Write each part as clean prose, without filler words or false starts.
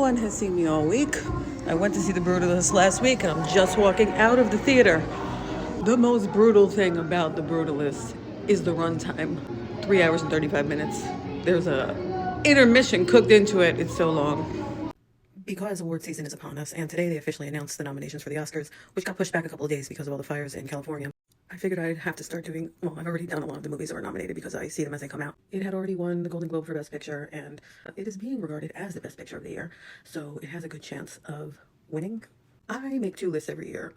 one has seen me all week. I went to see The Brutalist last week, and I'm just walking out of the theater. The most brutal thing about The Brutalist is the runtime. 3 hours and 35 minutes. There's a intermission cooked into it. It's so long. Because award season is upon us, and today they officially announced the nominations for the Oscars, which got pushed back a couple of days because of all the fires in California. I figured I'd have to start doing, well, I've already done a lot of the movies that were nominated because I see them as they come out. It had already won the Golden Globe for Best Picture, and it is being regarded as the Best Picture of the year, so it has a good chance of winning. I make 2 lists every year.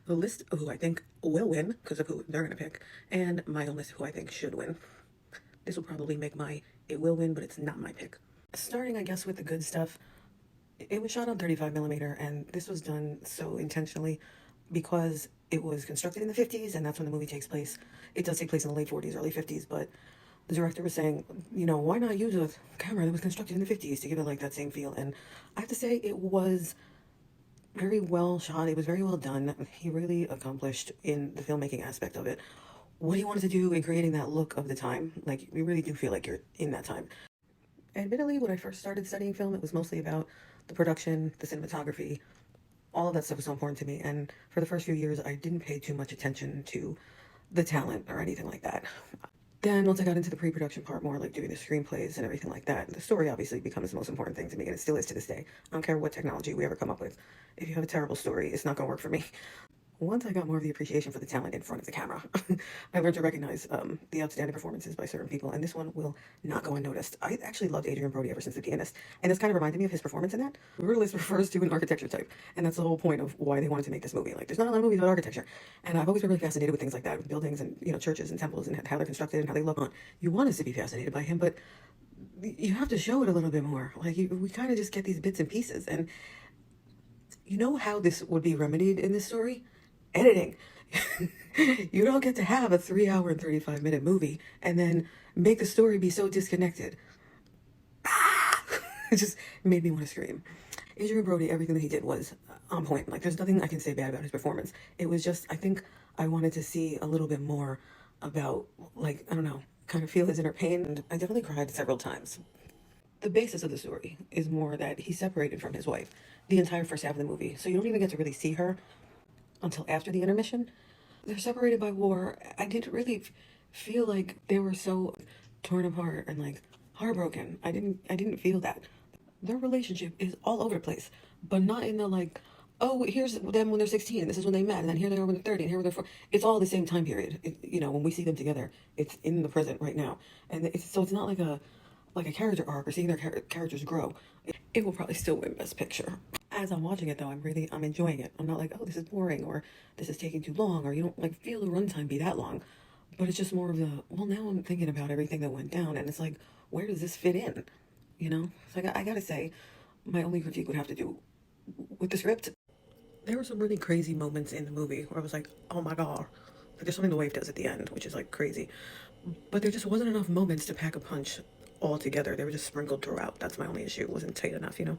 The list of who I think will win, because of who they're going to pick, and my own list of who I think should win. This will probably make my it will win, but it's not my pick. Starting, I guess, with the good stuff. It was shot on 35mm, and this was done so intentionally because it was constructed in the 50s, and that's when the movie takes place. It does take place in the late 40s, early 50s, but the director was saying, you know, why not use a camera that was constructed in the 50s to give it like that same feel? And I have to say, it was very well shot. It was very well done. He really accomplished in the filmmaking aspect of it what he wanted to do in creating that look of the time. Like, you really do feel like you're in that time. Admittedly, when I first started studying film, it was mostly about the production, the cinematography. All of that stuff was so important to me, and for the first few years, I didn't pay too much attention to the talent or anything like that. Then once I got into the pre-production part more, like doing the screenplays and everything like that, the story obviously becomes the most important thing to me, and it still is to this day. I don't care what technology we ever come up with. If you have a terrible story, it's not going to work for me. Once I got more of the appreciation for the talent in front of the camera, I learned to recognize the outstanding performances by certain people, and this one will not go unnoticed. I actually loved Adrian Brody ever since The Pianist, and this kind of reminded me of his performance in that. Brutalist refers to an architecture type, and that's the whole point of why they wanted to make this movie. Like, there's not a lot of movies about architecture, and I've always been really fascinated with things like that, with buildings and, you know, churches and temples and how they're constructed and how they look on. You want us to be fascinated by him, but you have to show it a little bit more. Like, we kind of just get these bits and pieces, and you know how this would be remedied in this story? Editing. You don't get to have a 3 hour and 35-minute movie and then make the story be so disconnected. It just made me want to scream. Adrian Brody, everything that he did was on point. Like, there's nothing I can say bad about his performance. It was just, I think I wanted to see a little bit more about, like, I don't know, kind of feel his inner pain. And I definitely cried several times. The basis of the story is more that he's separated from his wife the entire first half of the movie. So you don't even get to really see her until after the intermission. They're separated by war. I didn't really feel like they were so torn apart and like heartbroken. I didn't feel that. Their relationship is all over the place, but not in the like, oh, here's them when they're 16 and this is when they met, and then here they are when they're 30 and here when they're 4. It's all the same time period. You know, when we see them together, it's in the present right now. And so it's not like a character arc or seeing their characters grow. It will probably still win Best Picture. As I'm watching it though, I'm enjoying it. I'm not like, oh, this is boring, or this is taking too long, or you don't like feel the runtime be that long. But it's just more of the, well, now I'm thinking about everything that went down, and it's like, where does this fit in? You know? So I gotta say, my only critique would have to do with the script. There were some really crazy moments in the movie where I was like, oh my god. Like, there's something the wave does at the end, which is like crazy. But there just wasn't enough moments to pack a punch all together. They were just sprinkled throughout. That's my only issue. It wasn't tight enough, you know?